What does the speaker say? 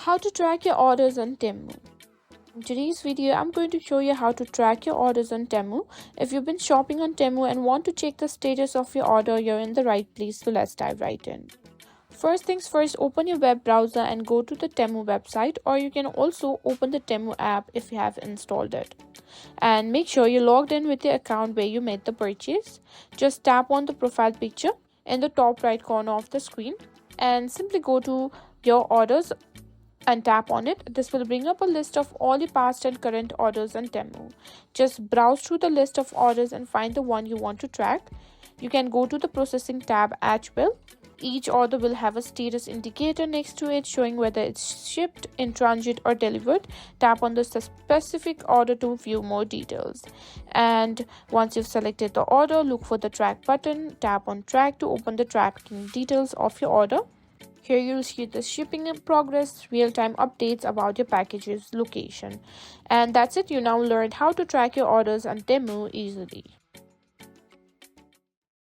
How to track your orders on Temu. In today's video, I'm going to show you how to track your orders on Temu. If you've been shopping on Temu and want to check the status of your order, you're in the right place, so let's dive right in. First things first, open your web browser and go to the Temu website, or you can also open the Temu app if you have installed it. And make sure you're logged in with the account where you made the purchase. Just tap on the profile picture in the top right corner of the screen and simply go to your orders and tap on it. This will bring up a list of all the past and current orders on Temu. Just browse through the list of orders and find the one you want to track. You can go to the processing tab as well. Each order will have a status indicator next to it showing whether it's shipped, in transit or delivered. Tap on the specific order to view more details. And once you've selected the order, look for the track button. Tap on track to open the tracking details of your order. Here you'll see the shipping in progress, real-time updates about your package's location. And that's it, you now learned how to track your orders on Temu easily.